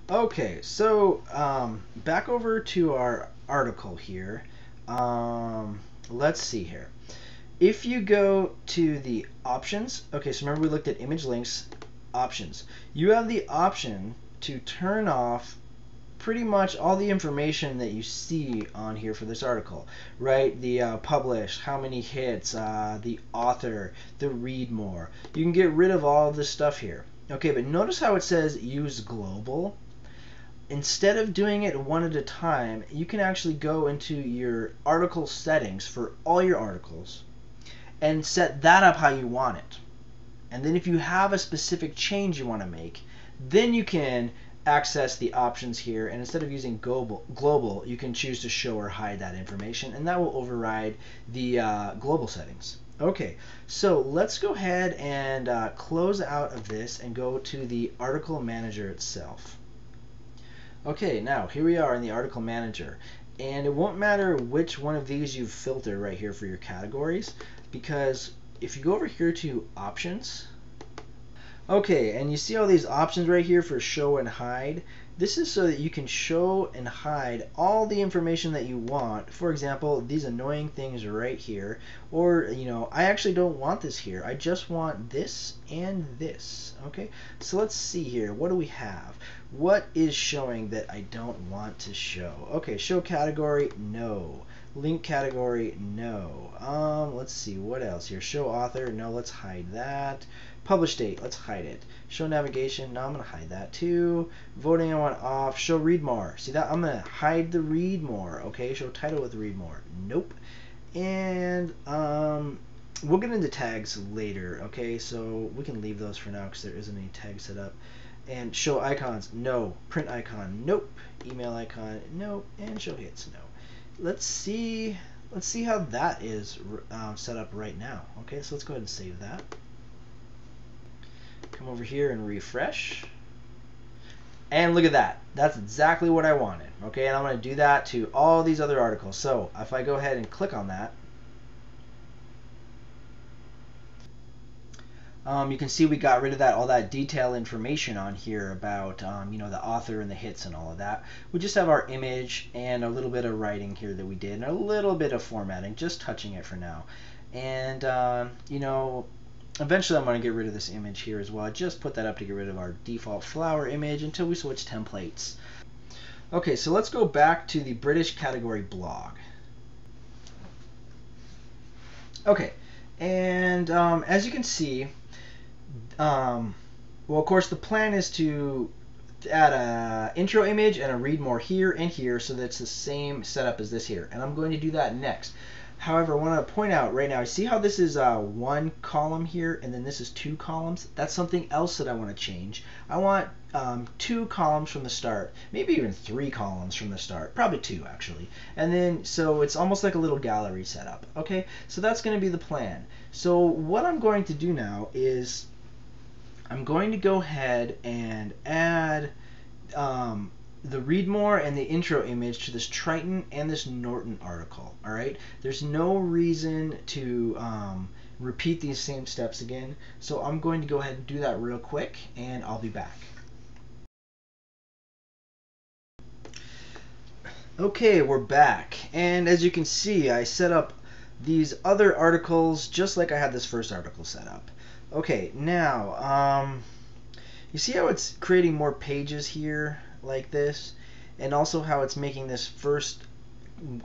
Okay, so back over to our article here. Let's see here. If you go to the options, okay, so remember we looked at image links, options. You have the option to turn off pretty much all the information that you see on here for this article, right? The publish, how many hits, the author, the read more. You can get rid of all of this stuff here. Okay, but notice how it says use global. Instead of doing it one at a time, you can actually go into your article settings for all your articles and set that up how you want it. And then if you have a specific change you want to make, then you can access the options here, and instead of using global, you can choose to show or hide that information, and that will override the global settings. Okay, so let's go ahead and close out of this and go to the article manager itself. Okay, now here we are in the article manager, and it won't matter which one of these you filter right here for your categories, because if you go over here to options, okay, and you see all these options right here for show and hide. This is so that you can show and hide all the information that you want. For example, these annoying things right here. Or, I actually don't want this here. I just want this and this. Okay, so let's see here. What do we have? What is showing that I don't want to show? Okay, show category, no. Link category, no. Let's see, what else here? Show author, no, let's hide that. Publish date, let's hide it. Show navigation, no, I'm gonna hide that too. Voting, I want off. Show read more. See that? I'm gonna hide the read more. Okay, show title with read more. Nope. And we'll get into tags later. Okay, so we can leave those for now because there isn't any tags set up. And show icons, no. Print icon, nope. Email icon, nope. And show hits, no. Let's see how that is set up right now. Okay, so let's go ahead and save that. Come over here and refresh. And look at that. That's exactly what I wanted. Okay, and I'm going to do that to all these other articles. So if I go ahead and click on that, you can see we got rid of all that detail information on here about the author and the hits and all of that. We just have our image and a little bit of writing here that we did, and a little bit of formatting, just touching it for now. And eventually I'm going to get rid of this image here as well. I just put that up to get rid of our default flower image until we switch templates. Okay, so let's go back to the British category blog. Okay, and as you can see, well, of course, the plan is to add a intro image and a read more here and here, so that's the same setup as this here. And I'm going to do that next. However, I want to point out right now, see how this is one column here, and then this is two columns? That's something else that I want to change. I want two columns from the start, maybe even three columns from the start, probably two actually. And then, so it's almost like a little gallery setup. Okay, so that's going to be the plan. So what I'm going to do now is I'm going to go ahead and add the read more and the intro image to this Triton and this Norton article. All right, there's no reason to repeat these same steps again, so I'm going to go ahead and do that real quick, and I'll be back. Okay, we're back, and as you can see, I set up these other articles just like I had this first article set up. Okay, now you see how it's creating more pages here like this, and also how it's making this first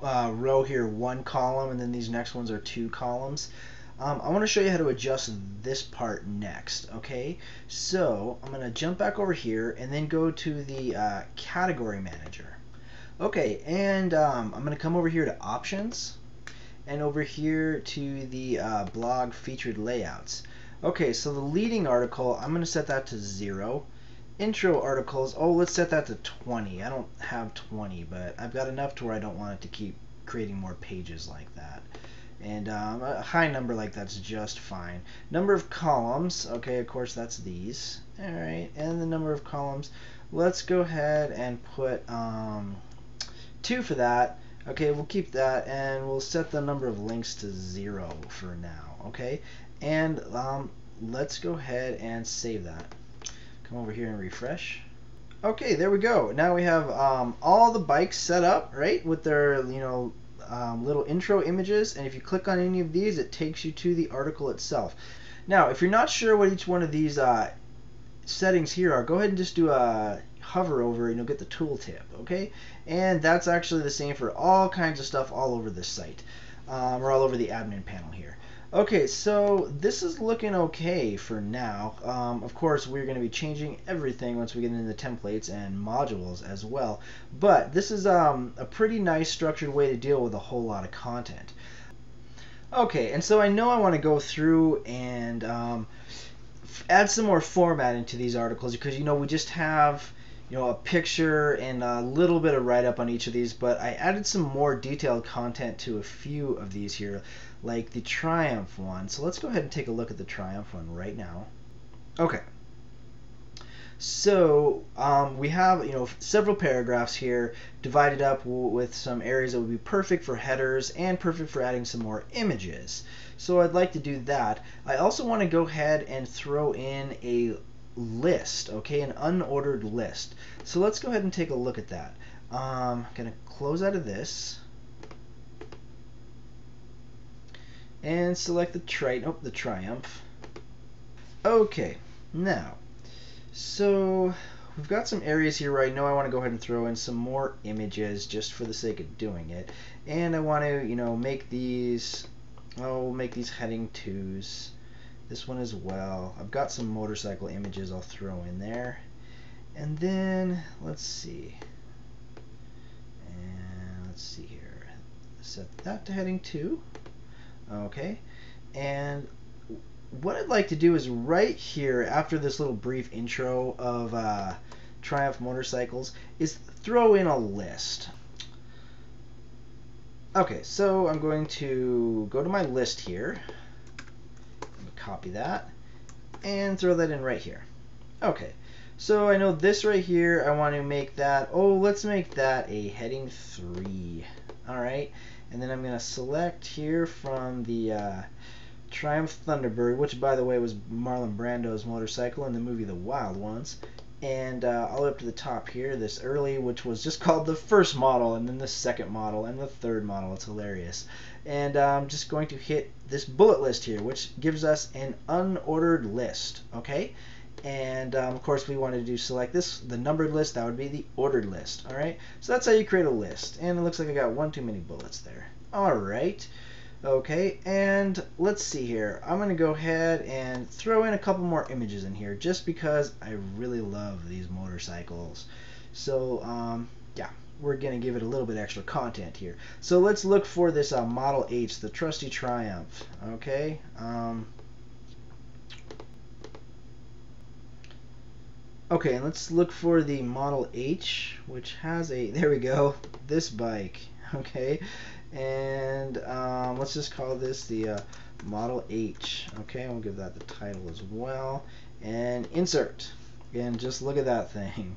row here one column, and then these next ones are two columns. I want to show you how to adjust this part next. Okay, so I'm going to jump back over here and then go to the category manager. Okay, and I'm going to come over here to options and over here to the blog featured layouts. Okay, so the leading article, I'm going to set that to 0. Intro articles, oh, let's set that to 20. I don't have 20, but I've got enough to where I don't want it to keep creating more pages like that. And a high number like that's just fine. Number of columns, okay, of course that's these. All right, and the number of columns, let's go ahead and put 2 for that. Okay, we'll keep that, and we'll set the number of links to 0 for now. Okay, and let's go ahead and save that. Come over here and refresh. Okay, there we go. Now we have all the bikes set up, right, with their little intro images. And if you click on any of these, it takes you to the article itself. Now, if you're not sure what each one of these settings here are, go ahead and just do a hover over and you'll get the tooltip, okay? And that's actually the same for all kinds of stuff all over this site, or all over the admin panel here. Okay, so this is looking okay for now. Of course, we're going to be changing everything once we get into the templates and modules as well. But this is a pretty nice structured way to deal with a whole lot of content. Okay, and so I know I want to go through and add some more format into these articles because we just have a picture and a little bit of write-up on each of these, but I added some more detailed content to a few of these here, like the Triumph one. So let's go ahead and take a look at the Triumph one right now. Okay. So we have several paragraphs here divided up with some areas that would be perfect for headers and perfect for adding some more images. So I'd like to do that. I also want to go ahead and throw in a list, okay, an unordered list. So let's go ahead and take a look at that. I'm going to close out of this and select the Triumph. Okay, now, so we've got some areas here where I know I want to go ahead and throw in some more images just for the sake of doing it. And I want to, make these, make these heading 2s. This one as well. I've got some motorcycle images I'll throw in there. And then, let's see. And let's see here. Set that to heading 2. Okay. And what I'd like to do is right here, after this little brief intro of Triumph motorcycles, is throw in a list. Okay, so I'm going to go to my list here, copy that, and throw that in right here. Okay, so I know this right here, I want to make that, let's make that a heading 3. Alright, and then I'm going to select here from the Triumph Thunderbird, which by the way was Marlon Brando's motorcycle in the movie The Wild Ones, and all the way up to the top here, this early, which was just called the first model, and then the second model, and the third model. It's hilarious. And I'm just going to hit this bullet list here, which gives us an unordered list, okay? And of course we wanted to select this, the numbered list, that would be the ordered list, alright? So that's how you create a list, and it looks like I got one too many bullets there. Alright. Okay, and let's see here. I'm going to go ahead and throw in a couple more images in here just because I really love these motorcycles. So, yeah, we're going to give it a little bit extra content here. So let's look for this Model H, the trusty Triumph. Okay. Okay, and let's look for the Model H, which has a, there we go, this bike. Okay. And let's just call this the Model H. Okay, we'll give that the title as well. And insert. And just look at that thing.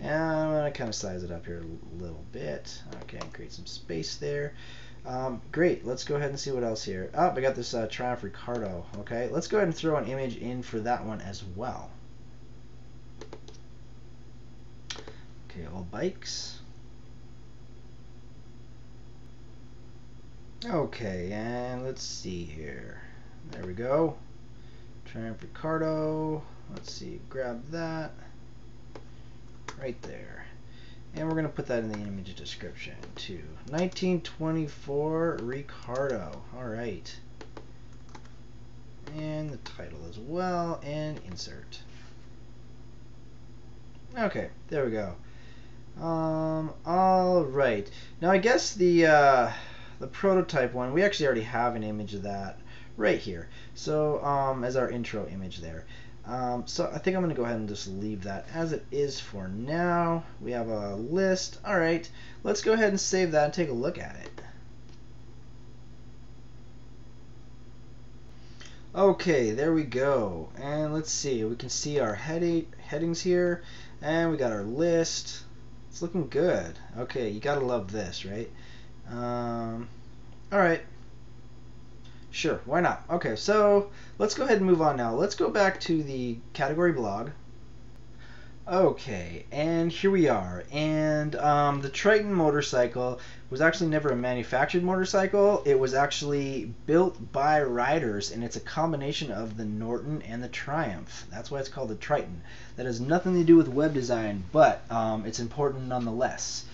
And I'm going to kind of size it up here a little bit. Okay, and create some space there. Great, let's go ahead and see what else here. Oh, I got this Triumph Ricardo. Okay, let's go ahead and throw an image in for that one as well. Okay, all bikes. Okay, and let's see here. There we go. Triumph Ricardo. Let's see, grab that. Right there. And we're going to put that in the image description too. 1924 Ricardo. Alright. And the title as well, and insert. Okay, there we go. Alright. Now I guess the prototype one, we actually already have an image of that right here. So as our intro image there. So I think I'm going to go ahead and just leave that as it is for now. We have a list. Alright, let's go ahead and save that and take a look at it. Okay, there we go. And let's see, we can see our headings here, and we got our list. It's looking good. Okay, you gotta love this, right? Alright. Sure, why not? Okay, so let's go ahead and move on now. Let's go back to the category blog. Okay, and here we are. And the Triton motorcycle was actually never a manufactured motorcycle. It was actually built by riders, and it's a combination of the Norton and the Triumph. That's why it's called the Triton. That has nothing to do with web design, but it's important nonetheless.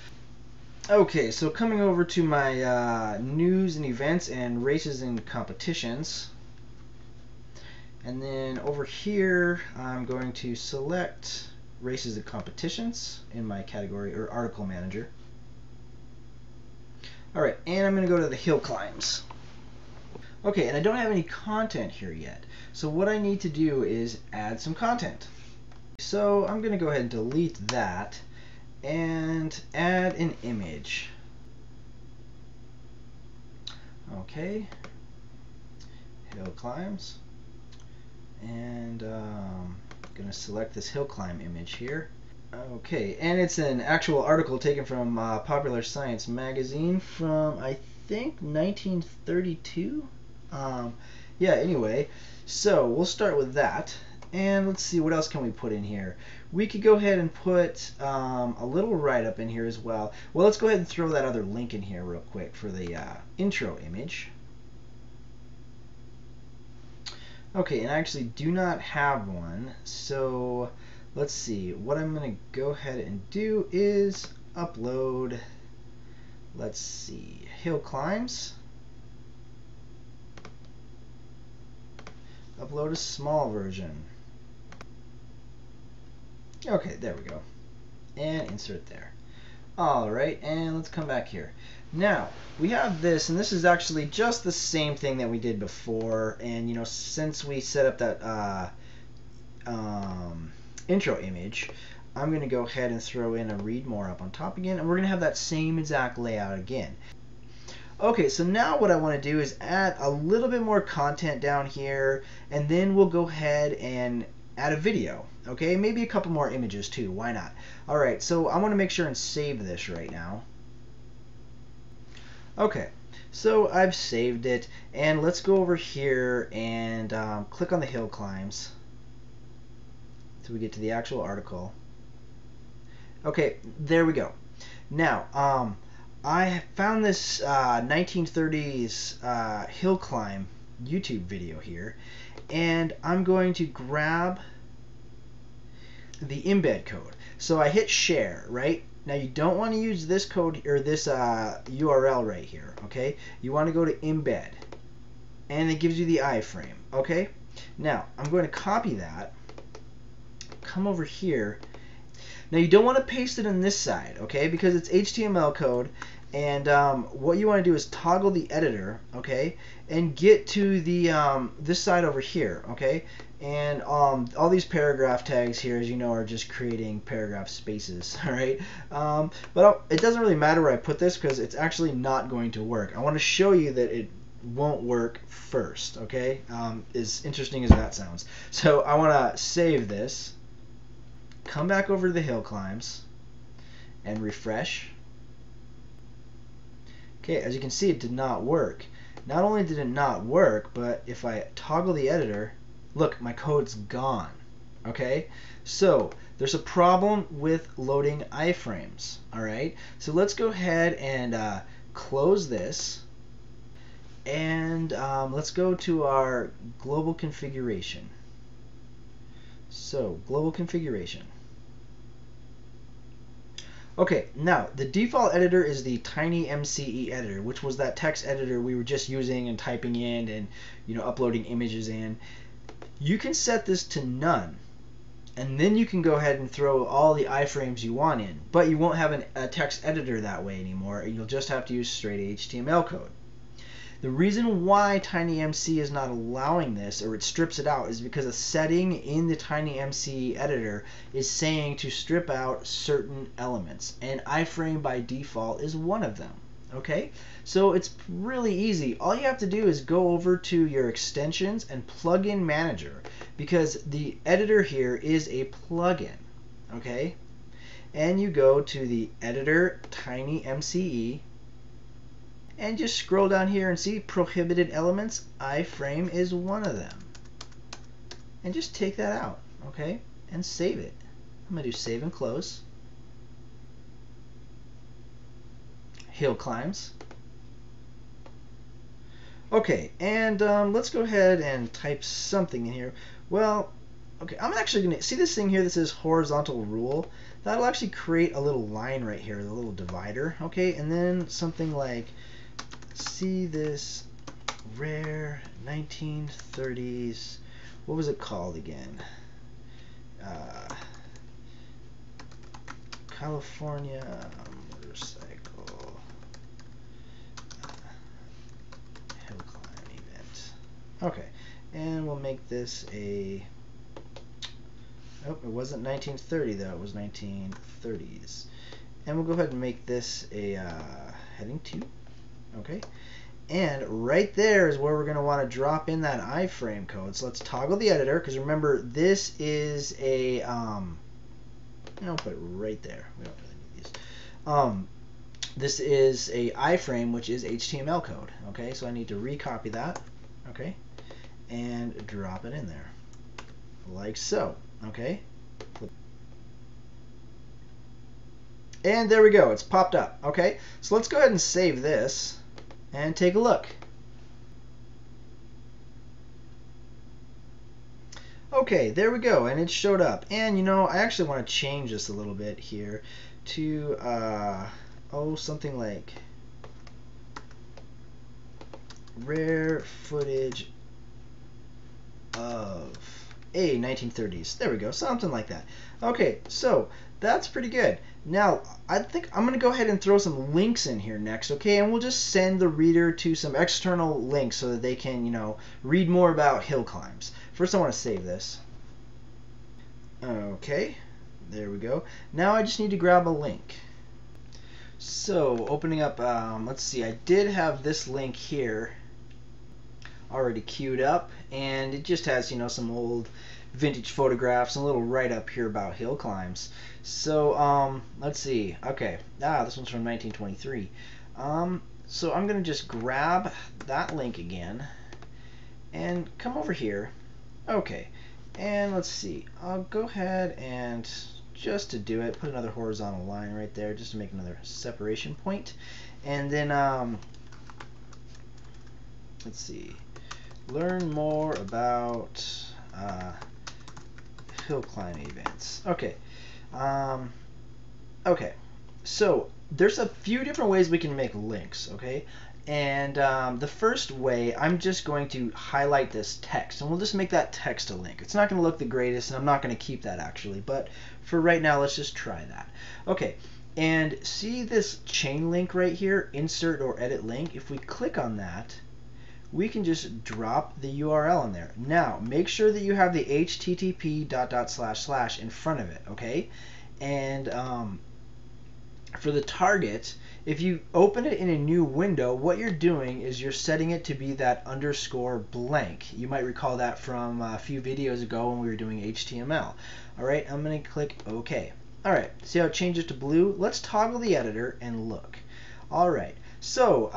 Okay, so coming over to my news and events and races and competitions. And then over here, I'm going to select races and competitions in my category or article manager. All right, and I'm going to go to the hill climbs. Okay, and I don't have any content here yet. So what I need to do is add some content. So I'm going to go ahead and delete that and add an image. Okay, hill climbs. And I'm going to select this hill climb image here. Okay, and it's an actual article taken from Popular Science magazine from, I think, 1932. Yeah, anyway, so we'll start with that. And let's see, what else can we put in here? We could go ahead and put a little write-up in here as well. Well, let's go ahead and throw that other link in here real quick for the intro image. Okay, and I actually do not have one, so let's see. What I'm going to go ahead and do is upload, let's see, hill climbs. Upload a small version. Okay, there we go. And insert there. Alright, and let's come back here. Now, we have this, and this is actually just the same thing that we did before, and you know, since we set up that intro image, I'm going to go ahead and throw in a read more up on top again, and we're going to have that same exact layout again. Okay, so now what I want to do is add a little bit more content down here, and then we'll go ahead and add a video. Okay, maybe a couple more images too, why not? Alright, so I want to make sure and save this right now. Okay, so I've saved it, and let's go over here and click on the hill climbs so we get to the actual article. Okay, there we go. Now, I found this 1930s hill climb YouTube video here, and I'm going to grab the embed code. So I hit share, right? Now you don't want to use this code or this URL right here, okay? You want to go to embed, and it gives you the iframe, okay? Now I'm going to copy that, come over here. Now you don't want to paste it on this side, okay? Because it's HTML code, and what you want to do is toggle the editor, okay? And get to the this side over here, okay? And all these paragraph tags here, as you know, are just creating paragraph spaces, all right? But it doesn't really matter where I put this because it's actually not going to work. I want to show you that it won't work first, okay? As interesting as that sounds. So I want to save this, come back over to the hill climbs, and refresh. Okay, as you can see, it did not work. Not only did it not work, but if I toggle the editor, look, my code's gone. Okay, so there's a problem with loading iframes. All right, so let's go ahead and close this, and let's go to our global configuration. So global configuration. Okay, now the default editor is the TinyMCE editor, which was that text editor we were just using and typing in and, you know, uploading images in. You can set this to none, and then you can go ahead and throw all the iframes you want in, but you won't have a text editor that way anymore. You'll just have to use straight HTML code. The reason why TinyMC is not allowing this, or it strips it out, is because a setting in the TinyMC editor is saying to strip out certain elements, and iframe by default is one of them. Okay, so it's really easy. All you have to do is go over to your extensions and plugin manager, because the editor here is a plugin. Okay, and you go to the editor TinyMCE, and just scroll down here and see prohibited elements. Iframe is one of them, and just take that out, okay, and save it. I'm going to do save and close. Hill climbs. Okay, and let's go ahead and type something in here. Well, okay, I'm actually going to see this thing here that says horizontal rule. That'll actually create a little line right here, the little divider. Okay, and then something like, see this rare 1930s, what was it called again? California motorcycle hill climb event. Okay, and we'll make this a, oh, it wasn't 1930 though, it was 1930s. And we'll go ahead and make this a heading 2. Okay, and right there is where we're going to want to drop in that iframe code. So let's toggle the editor, because remember this is a I'll put it right there. We don't really need these. This is a iframe, which is HTML code. Okay, so I need to recopy that. Okay, and drop it in there, like so. Okay, and there we go. It's popped up. Okay, so let's go ahead and save this and take a look. Okay, there we go, and it showed up. And you know, I actually want to change this a little bit here to something like rare footage of a 1930s. There we go, something like that. Okay, so that's pretty good. Now, I think I'm going to go ahead and throw some links in here next, okay? And we'll just send the reader to some external links so that they can, you know, read more about hill climbs. First, I want to save this. Okay, there we go. Now I just need to grab a link. So, opening up, let's see, I did have this link here already queued up, and it just has, you know, some old vintage photographs and a little write-up here about hill climbs. So let's see. Okay, this one's from 1923. So I'm gonna just grab that link again and come over here. Okay, and let's see, I'll go ahead and, just to do it, put another horizontal line right there just to make another separation point. And then let's see, learn more about hill climbing events. Okay. Okay. So there's a few different ways we can make links. Okay. And the first way, I'm just going to highlight this text, and we'll just make that text a link. It's not going to look the greatest, and I'm not going to keep that actually, but for right now, let's just try that. Okay. And see this chain link right here, insert or edit link? If we click on that, we can just drop the URL in there. Now, make sure that you have the http:// in front of it, okay? And for the target, if you open it in a new window, what you're doing is you're setting it to be that underscore blank. You might recall that from a few videos ago when we were doing HTML. All right, I'm going to click OK. All right, see how it changes to blue? Let's toggle the editor and look. All right, so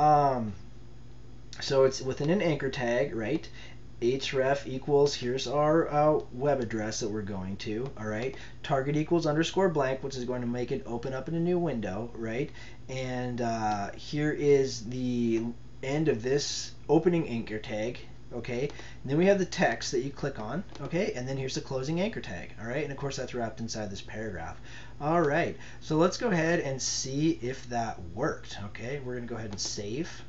so it's within an anchor tag, right? href equals, here's our web address that we're going to, all right? Target equals underscore blank, which is going to make it open up in a new window, right? And here is the end of this opening anchor tag, okay? And then we have the text that you click on, okay? And then here's the closing anchor tag, all right? And of course that's wrapped inside this paragraph. All right, so let's go ahead and see if that worked, okay? We're gonna go ahead and save.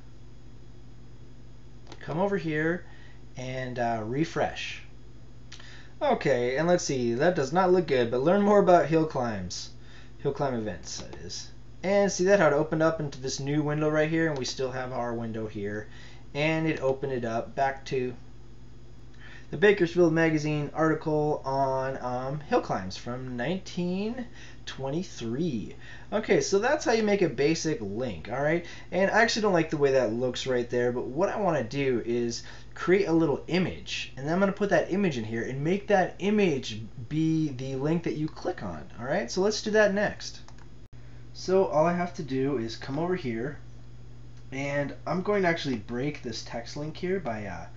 Come over here and refresh. Okay, and let's see, that does not look good, but learn more about hill climb events, that is. And see that how it opened up into this new window right here, and we still have our window here, and it opened it up back to the Bakersfield Magazine article on hill climbs from 1923. Okay, so that's how you make a basic link, all right? And I actually don't like the way that looks right there, but what I want to do is create a little image, and then I'm going to put that image in here and make that image be the link that you click on, all right? So let's do that next. So all I have to do is come over here, and I'm going to actually break this text link here by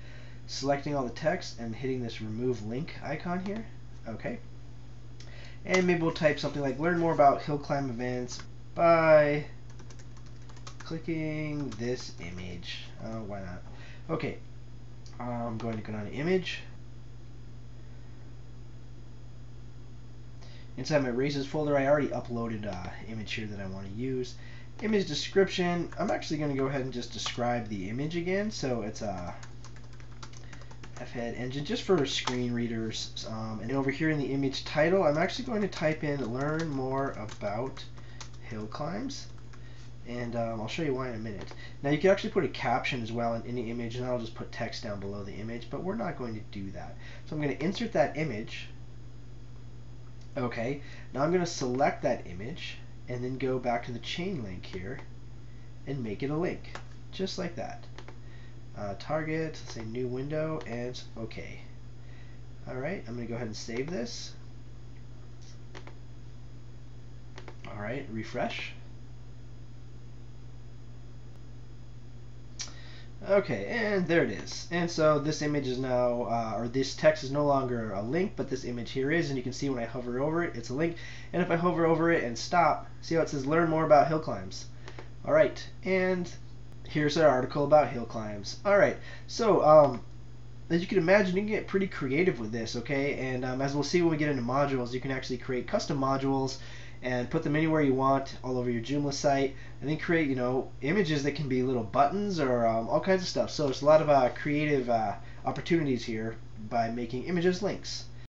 selecting all the text and hitting this remove link icon here. Okay. And maybe we'll type something like learn more about hill climb events by clicking this image. Why not? Okay, I'm going to go down to image. Inside my races folder, I already uploaded an image here that I want to use. Image description, I'm actually going to go ahead and just describe the image again. So it's a F-head engine just for screen readers. And over here in the image title, I'm actually going to type in learn more about hill climbs. And I'll show you why in a minute. Now you can actually put a caption as well in the image, and I'll just put text down below the image, but we're not going to do that. So I'm going to insert that image. Okay, now I'm going to select that image and then go back to the chain link here and make it a link, just like that. Target, let's say new window, and okay. Alright, I'm going to go ahead and save this. Alright, refresh. Okay, and there it is. And so this image is now, or this text is no longer a link, but this image here is, and you can see when I hover over it, it's a link. And if I hover over it and stop, see how it says learn more about hill climbs. Alright, and here's our article about hill climbs. Alright, so as you can imagine, you can get pretty creative with this, okay? And as we'll see when we get into modules, you can actually create custom modules and put them anywhere you want all over your Joomla site, and then create, images that can be little buttons or all kinds of stuff. So there's a lot of creative opportunities here by making images links.